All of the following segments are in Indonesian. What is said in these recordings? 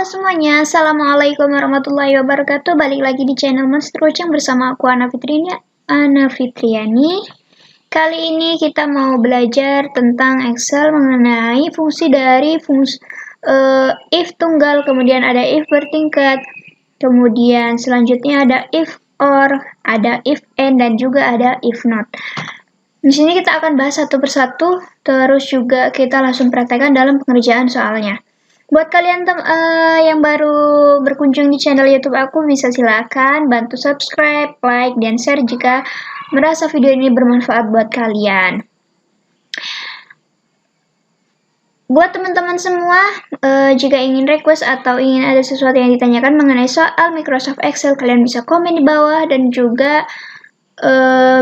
semuanya, Assalamualaikum warahmatullahi wabarakatuh. Balik lagi di channel Monster Kucing bersama aku Ana Fitriani. Kali ini kita mau belajar tentang Excel mengenai fungsi dari if tunggal, kemudian ada if bertingkat, kemudian selanjutnya ada if or, ada if and, dan juga ada if not. Di sini kita akan bahas satu persatu, terus juga kita langsung praktekkan dalam pengerjaan soalnya. Buat kalian yang baru berkunjung di channel YouTube aku, bisa silakan bantu subscribe, like, dan share jika merasa video ini bermanfaat buat kalian. Buat teman-teman semua, jika ingin request atau ingin ada sesuatu yang ditanyakan mengenai soal Microsoft Excel, kalian bisa komen di bawah dan juga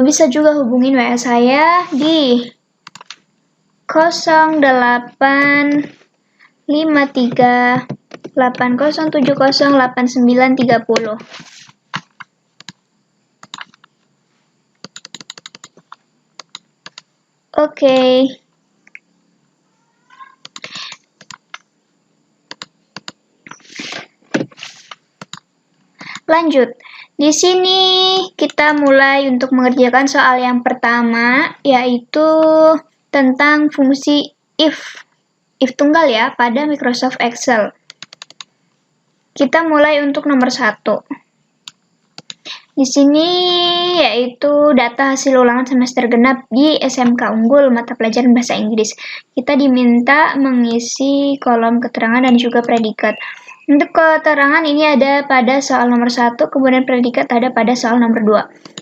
bisa juga hubungin WA saya di 08 53 8070 8930. Oke. Lanjut. Di sini kita mulai untuk mengerjakan soal yang pertama, yaitu tentang fungsi if tunggal ya pada Microsoft Excel. Kita mulai untuk nomor 1. Di sini yaitu data hasil ulangan semester genap di SMK Unggul mata pelajaran bahasa Inggris. Kita diminta mengisi kolom keterangan dan juga predikat. Untuk keterangan ini ada pada soal nomor 1, kemudian predikat ada pada soal nomor 2.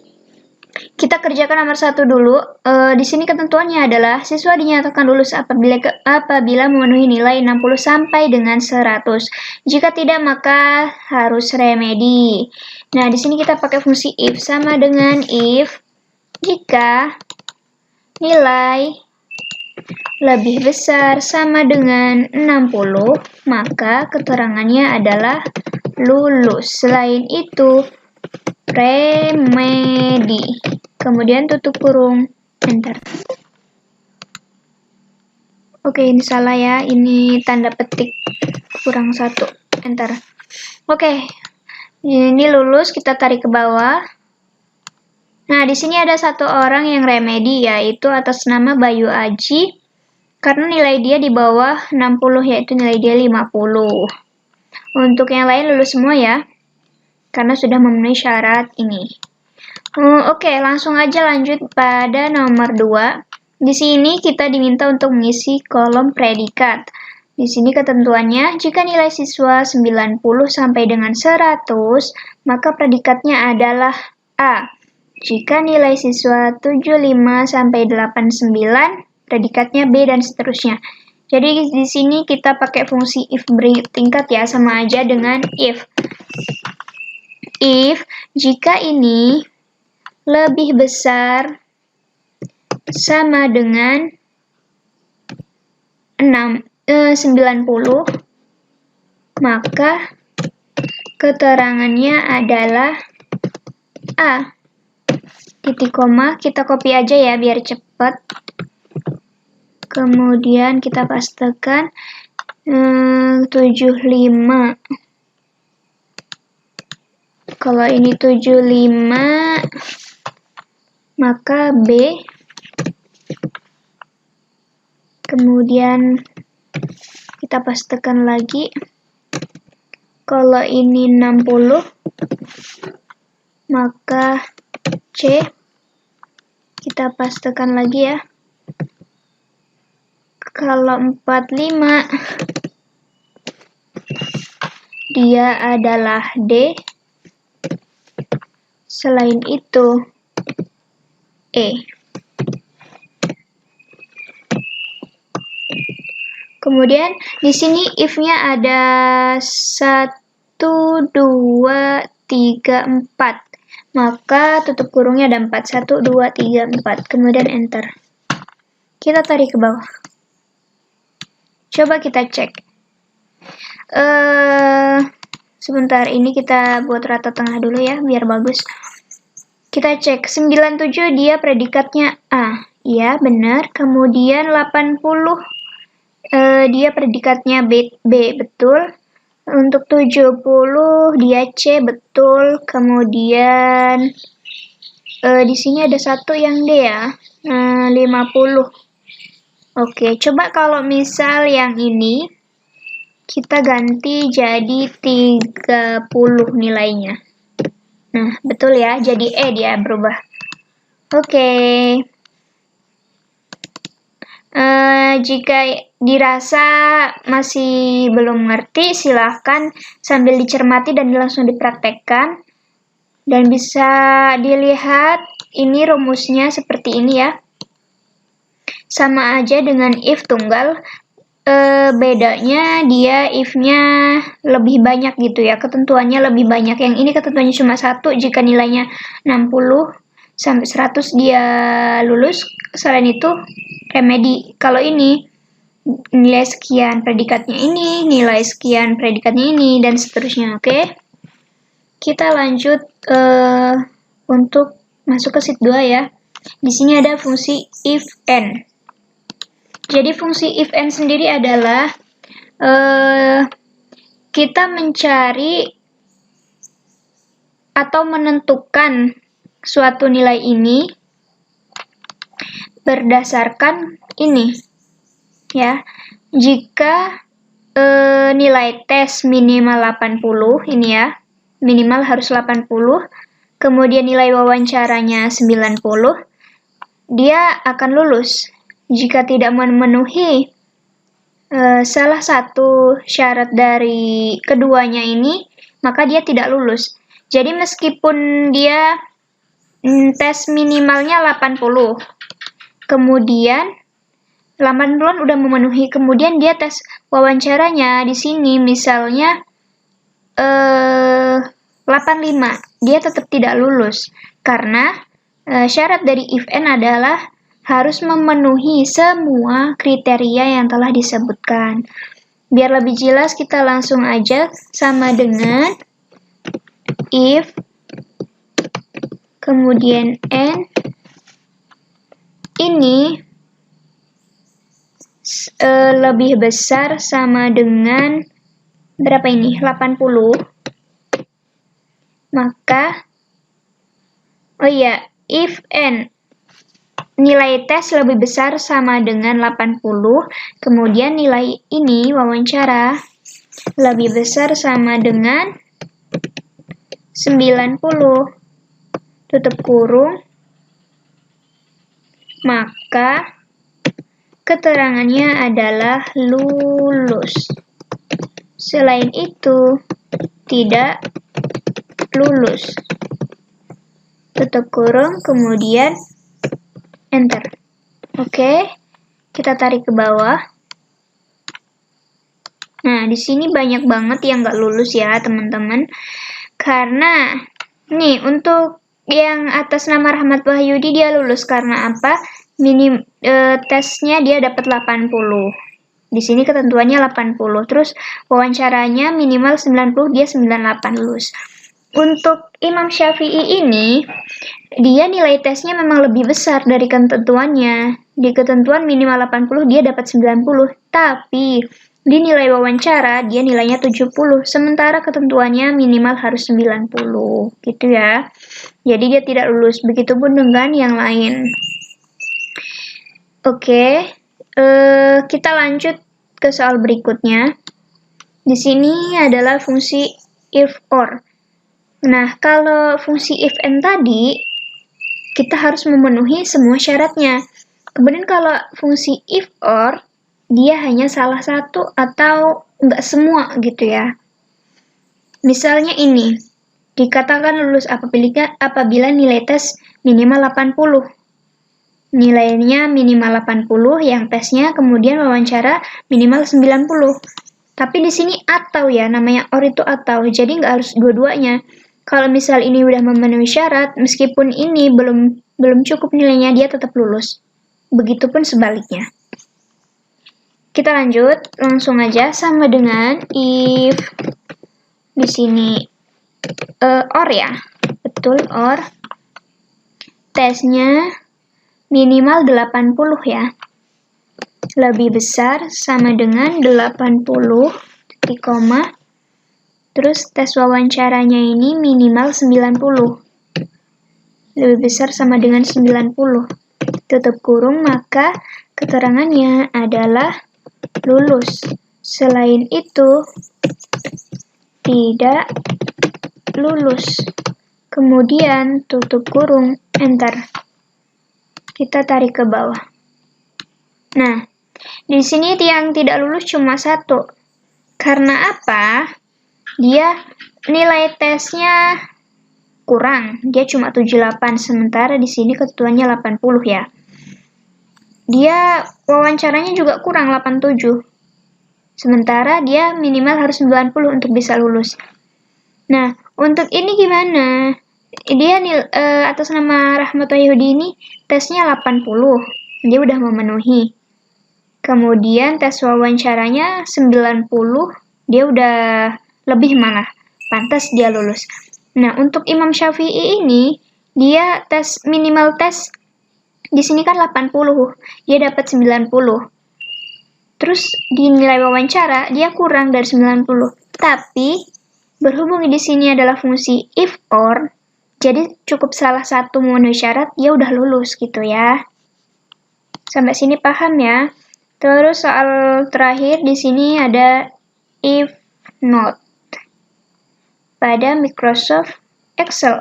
Kita kerjakan nomor 1 dulu. Di sini ketentuannya adalah siswa dinyatakan lulus apabila memenuhi nilai 60 sampai dengan 100. Jika tidak, maka harus remedi. Nah, di sini kita pakai fungsi if sama dengan if jika nilai lebih besar sama dengan 60, maka keterangannya adalah lulus. Selain itu, remedi. Kemudian tutup kurung, enter. Oke, ini salah ya. Ini tanda petik kurang 1, enter. Oke, ini lulus, kita tarik ke bawah. Nah, di sini ada satu orang yang remedi, yaitu atas nama Bayu Aji, karena nilai dia di bawah 60, yaitu nilai dia 50. Untuk yang lain lulus semua ya, karena sudah memenuhi syarat ini. Oke, langsung aja lanjut pada nomor 2. Di sini kita diminta untuk mengisi kolom predikat. Di sini ketentuannya, jika nilai siswa 90 sampai dengan 100, maka predikatnya adalah A. Jika nilai siswa 75 sampai 89, predikatnya B, dan seterusnya. Jadi di sini kita pakai fungsi if bertingkat ya, sama aja dengan if. If jika ini lebih besar sama dengan 90, maka keterangannya adalah A. Titik koma, kita copy aja ya biar cepat. Kemudian kita pastekan 75. Kalau ini 75, maka B. Kemudian kita pastekan lagi. Kalau ini 60, maka C. Kita pastekan lagi ya. Kalau 45, dia adalah D. Selain itu, E. Kemudian di sini if-nya ada 1, 2, 3, 4. Maka tutup kurungnya ada 4. 1, 2, 3, 4. Kemudian enter. Kita tarik ke bawah. Coba kita cek. Sebentar, ini kita buat rata tengah dulu ya, biar bagus. Kita cek, 97 dia predikatnya A. Iya, benar. Kemudian 80 dia predikatnya B, betul. Untuk 70 dia C, betul. Kemudian di sini ada satu yang D ya. 50. Oke, coba kalau misal yang ini kita ganti jadi 30 nilainya. Nah, betul ya, jadi E dia berubah. Oke. Jika dirasa masih belum ngerti, silahkan sambil dicermati dan langsung dipraktekkan. Dan bisa dilihat ini rumusnya seperti ini ya. Sama aja dengan if tunggal, bedanya dia if-nya lebih banyak gitu ya, ketentuannya lebih banyak. Yang ini ketentuannya cuma 1, jika nilainya 60 sampai 100 dia lulus, selain itu remedi. Kalau ini nilai sekian predikatnya ini, nilai sekian predikatnya ini, dan seterusnya. Oke, kita lanjut untuk masuk ke sheet 2 ya. Di sini ada fungsi if n. Jadi fungsi if n sendiri adalah kita mencari atau menentukan suatu nilai ini berdasarkan ini ya. Jika nilai tes minimal 80 ini ya, minimal harus 80, kemudian nilai wawancaranya 90, dia akan lulus. Jika tidak memenuhi salah satu syarat dari keduanya ini, maka dia tidak lulus. Jadi meskipun dia tes minimalnya 80, kemudian 80-an udah memenuhi, kemudian dia tes wawancaranya di sini misalnya 85, dia tetap tidak lulus karena syarat dari if n adalah harus memenuhi semua kriteria yang telah disebutkan. Biar lebih jelas, kita langsung aja sama dengan if kemudian n ini lebih besar sama dengan berapa ini? 80. Maka if n nilai tes lebih besar sama dengan 80, kemudian nilai ini wawancara lebih besar sama dengan 90, tutup kurung, maka keterangannya adalah lulus. Selain itu, tidak lulus. Tutup kurung, kemudian enter. Oke, kita tarik ke bawah. Nah, di sini banyak banget yang nggak lulus ya, teman-teman. Karena, nih, untuk yang atas nama Rahmat Wahyudi dia lulus karena apa? Tesnya dia dapat 80. Di sini ketentuannya 80. Terus wawancaranya minimal 90, dia 98 lulus. Untuk Imam Syafi'i ini, dia nilai tesnya memang lebih besar dari ketentuannya. Di ketentuan minimal 80, dia dapat 90. Tapi, di nilai wawancara, dia nilainya 70. Sementara ketentuannya minimal harus 90. Gitu ya. Jadi, dia tidak lulus. Begitupun dengan yang lain. Oke, kita lanjut ke soal berikutnya. Di sini adalah fungsi if or. Nah, kalau fungsi if n tadi, kita harus memenuhi semua syaratnya. Kemudian kalau fungsi if or, dia hanya salah satu atau enggak semua gitu ya. Misalnya ini, dikatakan lulus apabila nilai tes minimal 80. Nilainya minimal 80, yang tesnya kemudian wawancara minimal 90. Tapi di sini atau ya, namanya or itu atau, jadi nggak harus dua-duanya. Kalau misal ini udah memenuhi syarat, meskipun ini belum cukup nilainya, dia tetap lulus. Begitupun sebaliknya. Kita lanjut, langsung aja sama dengan if di sini or ya, betul or. Tesnya minimal 80 ya. Lebih besar sama dengan 80 titik koma Terus tes wawancaranya ini minimal 90. Lebih besar sama dengan 90. Tutup kurung, maka keterangannya adalah lulus. Selain itu, tidak lulus. Kemudian tutup kurung, enter. Kita tarik ke bawah. Nah, di sini yang tidak lulus cuma 1. Karena apa? Dia nilai tesnya kurang. Dia cuma 78, sementara di sini ketentuannya 80 ya. Dia wawancaranya juga kurang 87. Sementara dia minimal harus 90 untuk bisa lulus. Nah, untuk ini gimana? Dia atas nama Rahmat Wahyudi ini tesnya 80. Dia udah memenuhi. Kemudian tes wawancaranya 90. Dia udah lebih malah. Pantas dia lulus. Nah, untuk Imam Syafi'i ini dia minimal tes di sini kan 80. Dia dapat 90. Terus di nilai wawancara dia kurang dari 90. Tapi berhubung di sini adalah fungsi if or, jadi cukup salah satu memenuhi syarat, dia udah lulus gitu ya. Sampai sini paham ya? Terus soal terakhir di sini ada if not pada Microsoft Excel.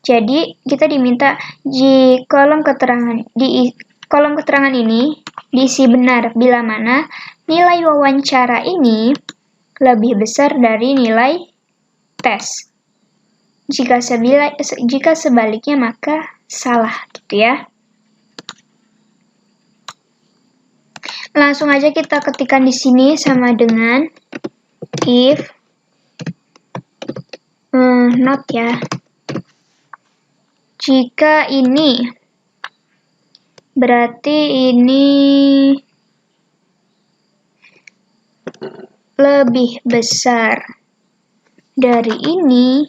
Jadi kita diminta di kolom keterangan ini diisi benar bila mana nilai wawancara ini lebih besar dari nilai tes. Jika sebaliknya maka salah gitu ya. Langsung aja kita ketikkan di sini sama dengan if not ya. Jika ini berarti ini lebih besar dari ini,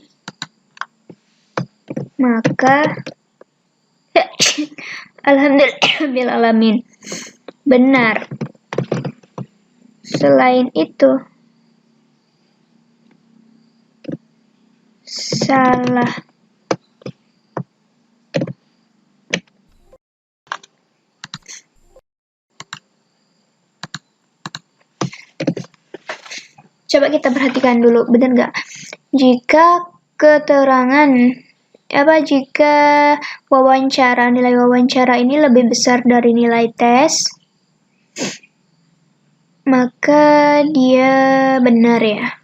maka alhamdulillahirrahmanirrahim benar. Selain itu salah. Coba kita perhatikan dulu, benar nggak? Jika nilai wawancara ini lebih besar dari nilai tes, maka dia benar ya.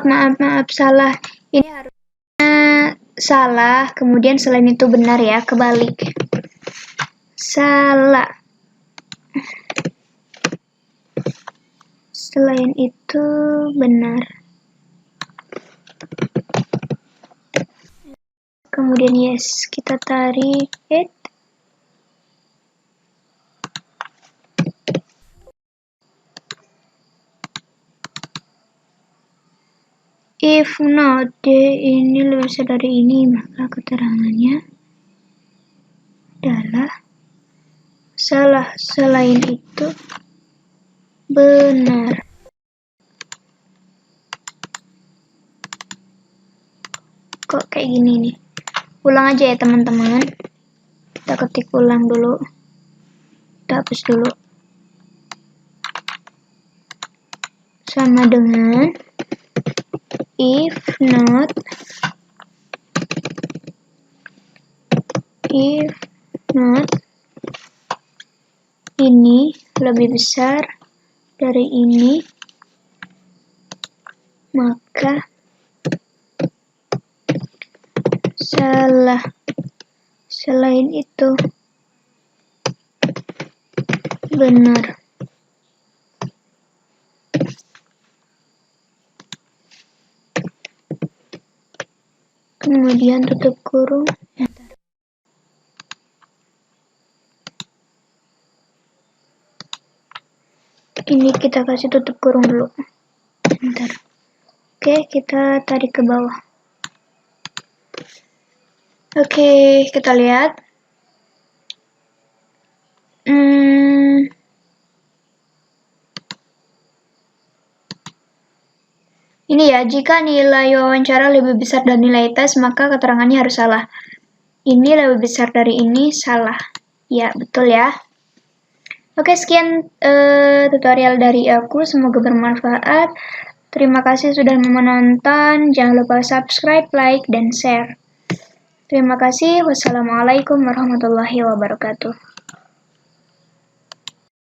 Maaf, salah. Ini harusnya salah, kemudian selain itu benar ya, kebalik. Salah. Selain itu benar. Kemudian yes, kita tarik it. If not, D ini lebih besar dari ini, maka keterangannya adalah salah. Selain itu benar. Kok kayak gini nih? Ulang aja ya teman-teman. Kita ketik ulang dulu. Kita hapus dulu. Sama dengan if not ini lebih besar dari ini, maka salah. Selain itu benar. Kemudian tutup kurung, enter. Ini kita kasih tutup kurung dulu. Bentar. Oke, kita tarik ke bawah. Oke, kita lihat. Ini ya, jika nilai wawancara lebih besar dari nilai tes, maka keterangannya harus salah. Ini lebih besar dari ini, salah. Ya, betul ya. Oke, sekian tutorial dari aku. Semoga bermanfaat. Terima kasih sudah menonton. Jangan lupa subscribe, like, dan share. Terima kasih. Wassalamualaikum warahmatullahi wabarakatuh.